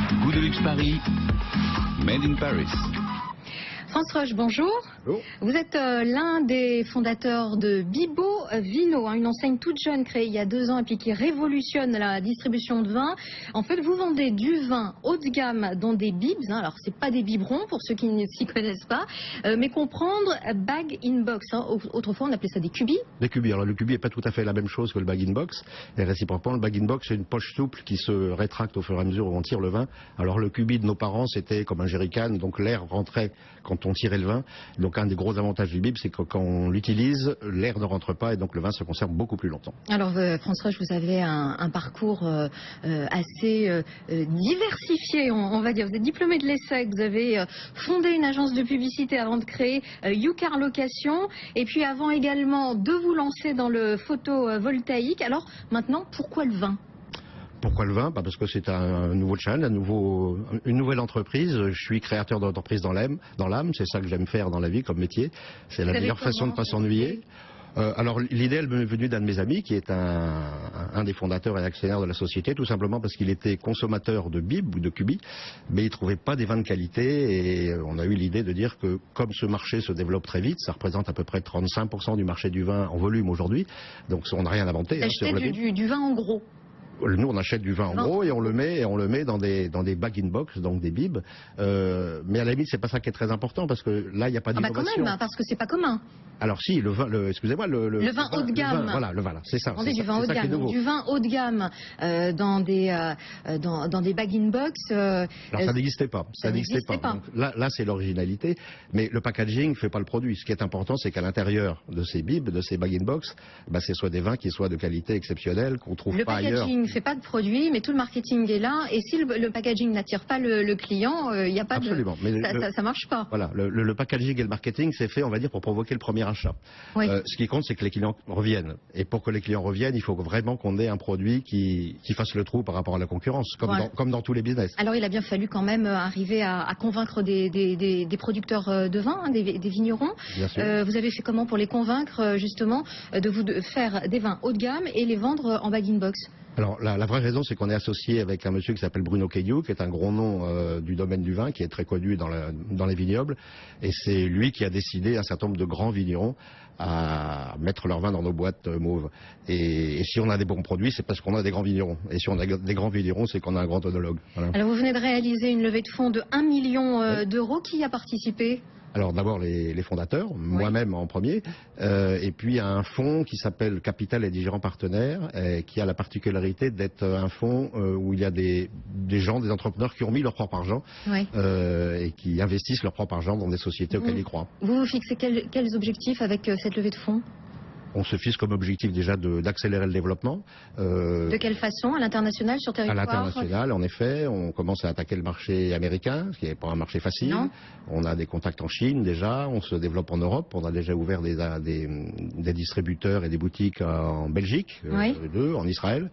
Goût de luxe Paris, Made in Paris. France Roche, bonjour. Bonjour. Vous êtes l'un des fondateurs de Bibo Vino, une enseigne toute jeune créée il y a 2 ans et puis qui révolutionne la distribution de vin. En fait, vous vendez du vin haut de gamme dans des bibs. Alors, c'est pas des biberons pour ceux qui ne s'y connaissent pas, mais comprendre bag in box. Autrefois, on appelait ça des cubis. Les cubis. Alors, le cubi n'est pas tout à fait la même chose que le bag in box. Et réciproquement, le bag in box, c'est une poche souple qui se rétracte au fur et à mesure où on tire le vin. Alors, le cubi de nos parents, c'était comme un jerrycan, donc l'air rentrait quand on tirait le vin. Donc, un des gros avantages du bib, c'est que quand on l'utilise, l'air ne rentre pas et donc le vin se conserve beaucoup plus longtemps. Alors, François, vous avez un parcours assez diversifié, on va dire. Vous êtes diplômé de l'ESSEC, vous avez fondé une agence de publicité avant de créer YouCar Location, et puis avant également de vous lancer dans le photovoltaïque. Alors, maintenant, pourquoi le vin ? Pourquoi le vin? Parce que c'est un nouveau challenge, une nouvelle entreprise. Je suis créateur d'entreprise dans l'âme. C'est ça que j'aime faire dans la vie comme métier. C'est la meilleure façon de ne pas s'ennuyer. Alors l'idée, elle m'est venue d'un de mes amis qui est un des fondateurs et actionnaires de la société, tout simplement parce qu'il était consommateur de bib ou de cubi, mais il trouvait pas des vins de qualité, et on a eu l'idée de dire que comme ce marché se développe très vite, ça représente à peu près 35% du marché du vin en volume aujourd'hui, donc on n'a rien inventé. Acheter du vin en gros. Nous, on achète du vin en gros et on le met dans des bag in box, donc des bibs. Mais à la limite, c'est pas ça qui est très important parce que là, il n'y a pas d'innovation. Quand même, parce que c'est pas commun. Alors si, excusez-moi, le vin haut de gamme. Voilà, le vin, là, c'est ça. On dit du vin haut de gamme. Du vin haut de gamme dans des bag in box. Alors ça n'existait pas. Ça n'existait pas. pas. Donc, là, c'est l'originalité. Mais le packaging fait pas le produit. Ce qui est important, c'est qu'à l'intérieur de ces bibs, de ces bag in box, c'est soit des vins qui soient de qualité exceptionnelle qu'on trouve pas ailleurs. Ne fait pas de produit, mais tout le marketing est là. Et si le packaging n'attire pas le client, il n'y a pas Absolument. ça marche pas. Voilà, le packaging et le marketing, c'est fait, on va dire, pour provoquer le premier achat. Oui. Ce qui compte, c'est que les clients reviennent. Et pour que les clients reviennent, il faut vraiment qu'on ait un produit qui fasse le trou par rapport à la concurrence, comme dans tous les business. Alors, il a bien fallu quand même arriver à convaincre des producteurs de vin, des vignerons. Bien sûr. Vous avez fait comment pour les convaincre, justement, de faire des vins haut de gamme et les vendre en bag in box ? Alors la vraie raison, c'est qu'on est associé avec un monsieur qui s'appelle Bruno Caillou, qui est un gros nom du domaine du vin, qui est très connu dans les vignobles, et c'est lui qui a décidé, un certain nombre de grands vignerons, à mettre leur vin dans nos boîtes mauves. Et si on a des bons produits, c'est parce qu'on a des grands vignerons. Et si on a des grands vignerons, c'est qu'on a un grand œnologue. Voilà. Alors vous venez de réaliser une levée de fonds de 1 million d'euros. Qui a participé ? Alors d'abord les fondateurs, moi-même en premier, et puis un fonds qui s'appelle Capital et Digérants Partenaires, qui a la particularité d'être un fonds où il y a des gens, des entrepreneurs qui ont mis leur propre argent et qui investissent leur propre argent dans des sociétés auxquelles ils croient. Vous fixez quels objectifs avec cette levée de fonds ? On se fixe comme objectif déjà d'accélérer le développement. De quelle façon ? À l'international, sur territoire ? À l'international, en effet. On commence à attaquer le marché américain, ce qui n'est pas un marché facile. Non. On a des contacts en Chine déjà. On se développe en Europe. On a déjà ouvert des distributeurs et des boutiques en Belgique, en Israël.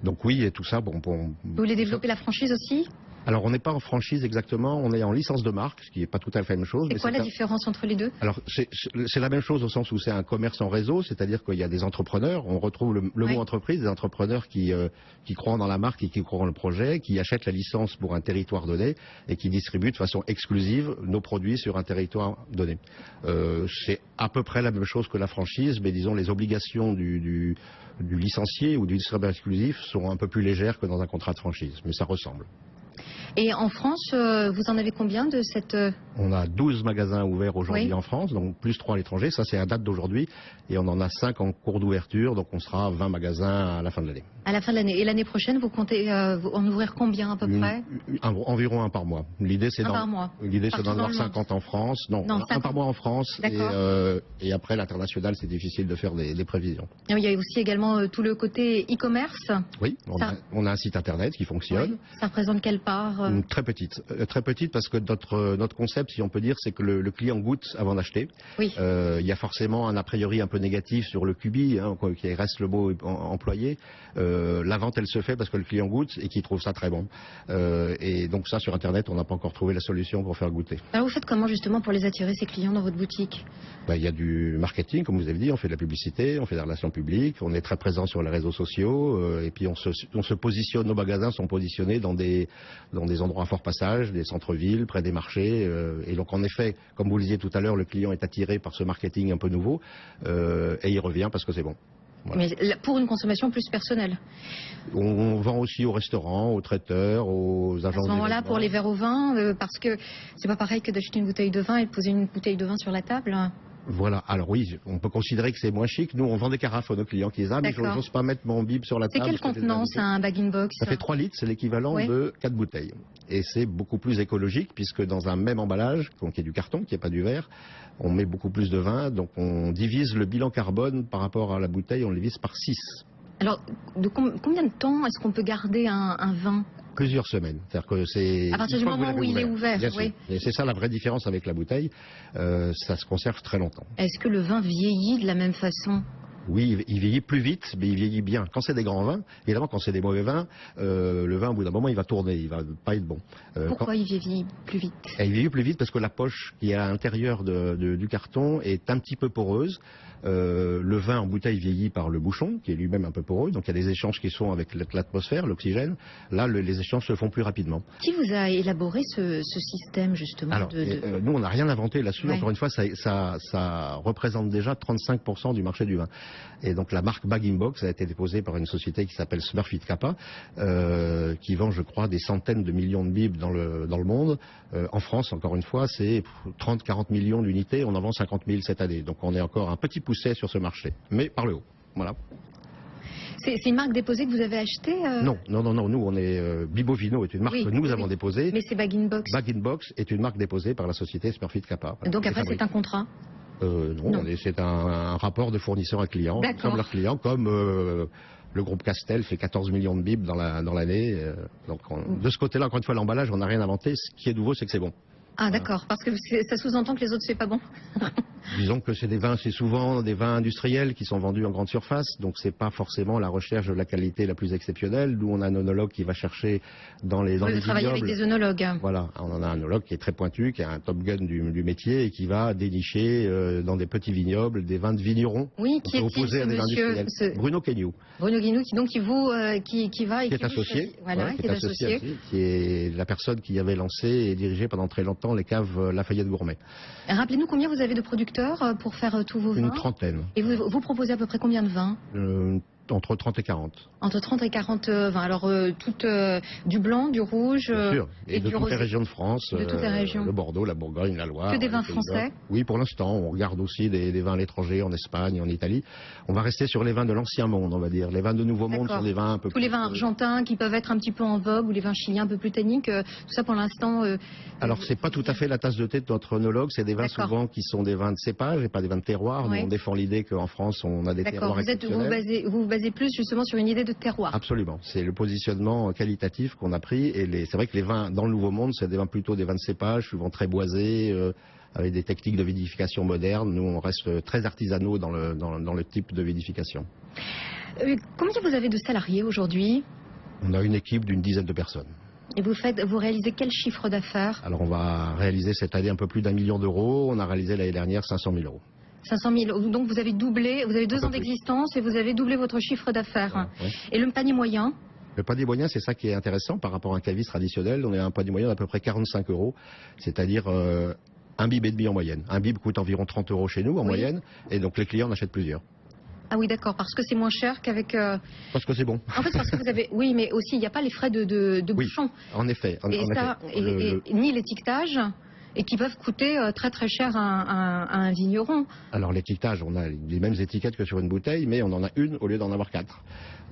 Donc oui, et tout ça, Vous voulez développer la franchise aussi ? Alors on n'est pas en franchise exactement, on est en licence de marque, ce qui n'est pas tout à fait la même chose. C'est quoi la différence entre les deux ? Alors c'est la même chose au sens où c'est un commerce en réseau, c'est-à-dire qu'il y a des entrepreneurs, on retrouve le mot entreprise, des entrepreneurs qui croient dans la marque et qui croient dans le projet, qui achètent la licence pour un territoire donné et qui distribuent de façon exclusive nos produits sur un territoire donné. C'est à peu près la même chose que la franchise, mais disons les obligations du licencié ou du distributeur exclusif sont un peu plus légères que dans un contrat de franchise, mais ça ressemble. Et en France, vous en avez combien de cette... On a 12 magasins ouverts aujourd'hui en France, donc plus 3 à l'étranger. Ça, c'est à date d'aujourd'hui. Et on en a 5 en cours d'ouverture, donc on sera à 20 magasins à la fin de l'année. À la fin de l'année. Et l'année prochaine, vous comptez en ouvrir combien à peu près ? Environ un par mois. L'idée, c'est d'en avoir 50 en France. Non, un par mois en France. Et après, l'international, c'est difficile de faire des prévisions. Il y a aussi également tout le côté e-commerce. Oui, on a un site internet qui fonctionne. Ça représente quelle part ? Très petite parce que notre concept, si on peut dire, c'est que le client goûte avant d'acheter. Oui. Il y a forcément un a priori un peu négatif sur le cubi, qui reste le mot employé. La vente, elle se fait parce que le client goûte et qu'il trouve ça très bon. Et donc ça, sur Internet, on n'a pas encore trouvé la solution pour faire goûter. Alors vous faites comment justement pour les attirer, ces clients, dans votre boutique? Il y a du marketing, comme vous avez dit, on fait de la publicité, on fait des relations publiques, on est très présent sur les réseaux sociaux, et puis on se positionne, nos magasins sont positionnés dans des endroits à fort passage, des centres-villes, près des marchés, et donc en effet, comme vous le disiez tout à l'heure, le client est attiré par ce marketing un peu nouveau, et il revient parce que c'est bon. Voilà. Mais pour une consommation plus personnelle? On vend aussi aux restaurants, aux traiteurs, aux agences. À ce moment-là, pour les verres au vin, parce que c'est pas pareil que d'acheter une bouteille de vin et de poser une bouteille de vin sur la table. Voilà, alors oui, on peut considérer que c'est moins chic. Nous, on vend des carafes à nos clients qui disent « Ah, mais j'ose pas mettre mon bib sur la table. » C'est quelle contenance, un bag-in-box? Ça fait 3 litres, c'est l'équivalent de 4 bouteilles. Et c'est beaucoup plus écologique, puisque dans un même emballage, qui est du carton, qui n'est pas du verre, on met beaucoup plus de vin, donc on divise le bilan carbone par rapport à la bouteille, on le divise par 6. Alors, combien de temps est-ce qu'on peut garder un vin? Plusieurs semaines. C'est-à-dire que c'est à partir du moment où il est ouvert. Oui. Et c'est ça la vraie différence avec la bouteille. Ça se conserve très longtemps. Est-ce que le vin vieillit de la même façon? Oui, il vieillit plus vite, mais il vieillit bien. Quand c'est des grands vins, évidemment, quand c'est des mauvais vins, le vin, au bout d'un moment, il va tourner, il va pas être bon. Pourquoi il vieillit plus vite? Il vieillit plus vite parce que la poche qui est à l'intérieur du carton est un petit peu poreuse. Le vin en bouteille vieillit par le bouchon, qui est lui-même un peu poreux, donc il y a des échanges qui sont avec l'atmosphère, l'oxygène. Là, les échanges se font plus rapidement. Qui vous a élaboré ce système, justement? Alors, nous, on n'a rien inventé là-dessus. Ouais. Encore une fois, ça représente déjà 35% du marché du vin. Et donc, la marque Bag-in-Box a été déposée par une société qui s'appelle Smurfit Kappa, qui vend, je crois, des centaines de millions de bibs dans le monde. En France, encore une fois, c'est 30-40 millions d'unités. On en vend 50 000 cette année. Donc, on est encore un petit poussé sur ce marché, mais par le haut. Voilà. C'est une marque déposée que vous avez achetée Non. Nous, on est Bibo Vino est une marque que nous avons déposée. Mais c'est Bag-in-Box. Bag-in-Box est une marque déposée par la société Smurfit Kappa. Donc après, c'est un contrat? Non. C'est un rapport de fournisseur à client. Comme leur client, comme le groupe Castel fait 14 millions de bibs dans l'année. Donc, de ce côté-là, encore une fois, l'emballage, on n'a rien inventé. Ce qui est nouveau, c'est que c'est bon. Ah d'accord, parce que ça sous-entend que les autres c'est pas bon. Disons que c'est souvent des vins industriels qui sont vendus en grande surface, donc c'est pas forcément la recherche de la qualité la plus exceptionnelle. Nous, on a un œnologue qui va chercher dans les vignobles. Vous travaillez avec des œnologues. Voilà, on en a un œnologue qui est très pointu, qui a un top gun du métier et qui va dénicher dans des petits vignobles des vins de vignerons. Oui, qui est opposé à des industriels. Bruno Quegnou. Bruno Quegnou, qui va et qui est associé. Voilà, qui est associé. Qui est la personne qui avait lancé et dirigé pendant très longtemps les caves Lafayette Gourmet. Rappelez-nous combien vous avez de producteurs pour faire tous vos vins? Une trentaine. Et vous proposez à peu près combien de vins? Entre 30 et 40. Entre 30 et 40 vins. Alors, du blanc, du rouge Bien sûr. Et de du toutes les régions de France. De toutes les régions. Le Bordeaux, la Bourgogne, la Loire. Que des vins français? Oui, pour l'instant. On regarde aussi des vins à l'étranger, en Espagne, en Italie. On va rester sur les vins de l'ancien monde, on va dire. Les vins de nouveau monde sont des vins un peu plus... Tous les vins argentins qui peuvent être un petit peu en vogue, ou les vins chiliens un peu plus tanniques, tout ça pour l'instant... Alors, c'est pas tout à fait la tasse de thé de notre œnologue. C'est des vins souvent qui sont des vins de cépage et pas des vins de terroir. Nous, on défend l'idée qu'en France, on a des terroirs exceptionnels. Vous vous basez plus justement sur une idée de terroir. Absolument. C'est le positionnement qualitatif qu'on a pris. Et c'est vrai que les vins dans le Nouveau Monde, c'est plutôt des vins de cépage, souvent très boisés, avec des techniques de vinification modernes. Nous, on reste très artisanaux dans le type de vinification. Combien vous avez de salariés aujourd'hui? On a une équipe d'une dizaine de personnes. Et vous réalisez quel chiffre d'affaires? Alors, on va réaliser cette année un peu plus d'1 million d'euros. On a réalisé l'année dernière 500 000 euros. 500 000. Donc vous avez doublé, vous avez 2 ans d'existence et vous avez doublé votre chiffre d'affaires. Oui. Et le panier moyen? Le panier moyen, c'est ça qui est intéressant par rapport à un caviste traditionnel. On est à un panier moyen d'à peu près 45 euros, c'est-à-dire un bib et demi en moyenne. Un bib coûte environ 30 euros chez nous en moyenne, et donc les clients en achètent plusieurs. Ah oui, d'accord, parce que c'est moins cher qu'avec... Parce que c'est bon. En fait, parce que vous avez... Oui, mais aussi, il n'y a pas les frais de bouchon. En effet. Ni l'étiquetage... Et qui peuvent coûter très très cher à un vigneron. Alors l'étiquetage, on a les mêmes étiquettes que sur une bouteille, mais on en a une au lieu d'en avoir 4.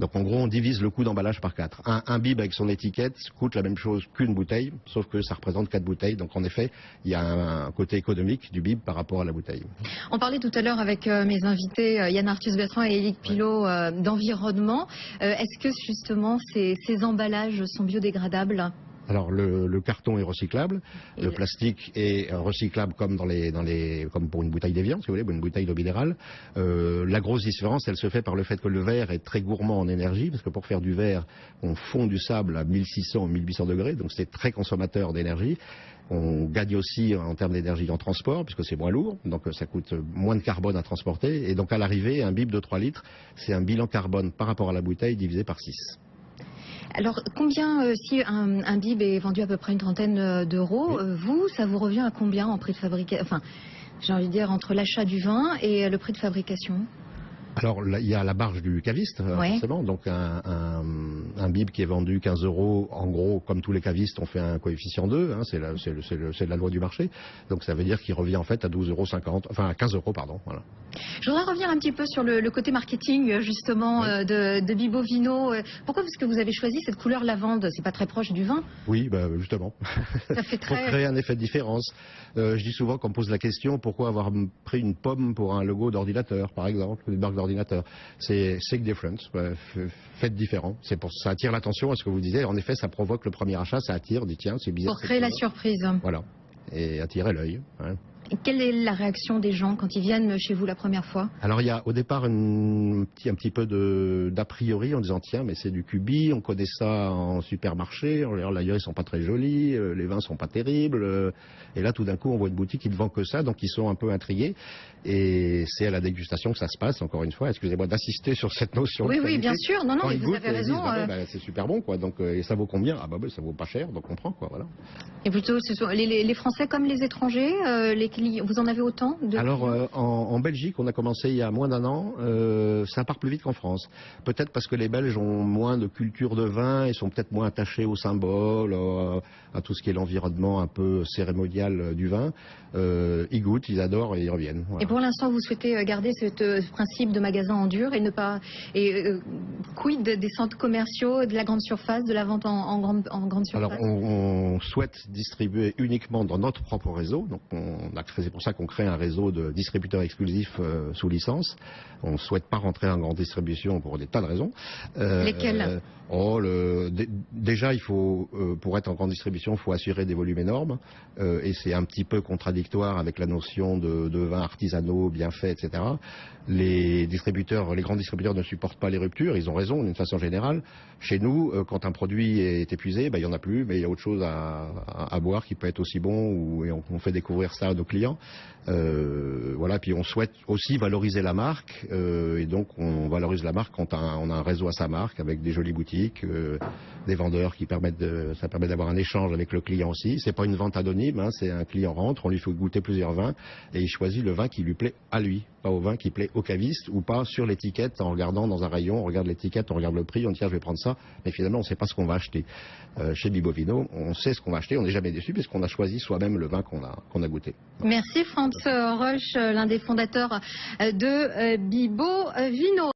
Donc en gros, on divise le coût d'emballage par 4. Un bib avec son étiquette coûte la même chose qu'une bouteille, sauf que ça représente 4 bouteilles. Donc en effet, il y a un côté économique du bib par rapport à la bouteille. On parlait tout à l'heure avec mes invités Yann Arthus-Bertrand et Éric Pilot d'environnement. Est-ce que justement ces emballages sont biodégradables? Alors le carton est recyclable, le plastique est recyclable comme comme pour une bouteille d'Evian, si vous voulez, une bouteille d'eau minérale. La grosse différence, elle se fait par le fait que le verre est très gourmand en énergie, parce que pour faire du verre, on fond du sable à 1600 ou 1800 degrés, donc c'est très consommateur d'énergie. On gagne aussi en termes d'énergie en transport, puisque c'est moins lourd, donc ça coûte moins de carbone à transporter. Et donc à l'arrivée, un bib de 3 litres, c'est un bilan carbone par rapport à la bouteille divisé par 6. Alors, combien, si un bib est vendu à peu près une trentaine d'euros, oui. Ça vous revient à combien en prix de fabrication, enfin, j'ai envie de dire, entre l'achat du vin et le prix de fabrication? Alors, il y a la marge du caviste, forcément. Donc, un bib qui est vendu 15 euros, en gros, comme tous les cavistes, on fait un coefficient 2. Hein, c'est la loi du marché. Donc, ça veut dire qu'il revient en fait à 12,50 €, enfin à 15 €, pardon. Voilà. Je voudrais revenir un petit peu sur le côté marketing, justement, de Bibo Vino. Pourquoi est-ce que vous avez choisi cette couleur lavande? C'est pas très proche du vin? Oui, justement. Ça fait très... Pour créer un effet de différence. Je dis souvent qu'on me pose la question, pourquoi avoir pris une pomme pour un logo d'ordinateur, par exemple, une marque d'ordinateur? C'est different, faites différent. Ça attire l'attention à ce que vous disiez. En effet, ça provoque le premier achat, ça attire, on dit tiens, c'est bizarre. Pour créer la surprise. Voilà, et attirer l'œil. Hein. Et quelle est la réaction des gens quand ils viennent chez vous la première fois? Alors il y a au départ un petit peu d'a priori en disant tiens mais c'est du cubi, on connaît ça en supermarché, là ils sont pas très jolis, les vins sont pas terribles, et là tout d'un coup on voit une boutique qui ne vend que ça, donc ils sont un peu intrigués, et c'est à la dégustation que ça se passe, encore une fois, excusez-moi d'insister sur cette notion. Oui, oui, bien sûr, non, mais vous avez raison. Disent, c'est super bon quoi, donc et ça vaut combien? Ah ça vaut pas cher, donc on prend quoi, voilà. Et plutôt ce sont les Français comme les étrangers, vous en avez autant de... Alors en Belgique, on a commencé il y a moins d'1 an, ça part plus vite qu'en France. Peut-être parce que les Belges ont moins de culture de vin et sont peut-être moins attachés aux symboles, à tout ce qui est l'environnement un peu cérémonial du vin. Ils goûtent, ils adorent et ils reviennent. Voilà. Et pour l'instant, vous souhaitez garder ce principe de magasin en dur et ne pas... quid des centres commerciaux, de la grande surface, de la vente en grande surface? Alors on souhaite distribuer uniquement dans notre propre réseau, donc c'est pour ça qu'on crée un réseau de distributeurs exclusifs sous licence. On ne souhaite pas rentrer en grande distribution pour des tas de raisons. Lesquelles? Déjà, il faut, pour être en grande distribution, il faut assurer des volumes énormes. Et c'est un petit peu contradictoire avec la notion de vins artisanaux, bien faits, etc. Les grands distributeurs ne supportent pas les ruptures. Ils ont raison d'une façon générale. Chez nous, quand un produit est épuisé, il n'y en a plus, mais il y a autre chose à boire qui peut être aussi bon, et on fait découvrir ça à nos clients. Voilà, puis on souhaite aussi valoriser la marque, et donc on valorise la marque quand on a un réseau à sa marque avec des jolies boutiques, des vendeurs ça permet d'avoir un échange avec le client aussi. C'est pas une vente anonyme, hein, c'est un client rentre, on lui fait goûter plusieurs vins et il choisit le vin qui lui plaît à lui, pas au vin qui plaît au caviste, ou pas sur l'étiquette en regardant dans un rayon, on regarde l'étiquette, on regarde le prix, on dit tiens je vais prendre ça, mais finalement on ne sait pas ce qu'on va acheter. Chez Bibo Vino, on sait ce qu'on va acheter, on n'est jamais déçu puisqu'on a choisi soi-même le vin qu'on a goûté. Merci Franz Rösch, l'un des fondateurs de Bibo Vino.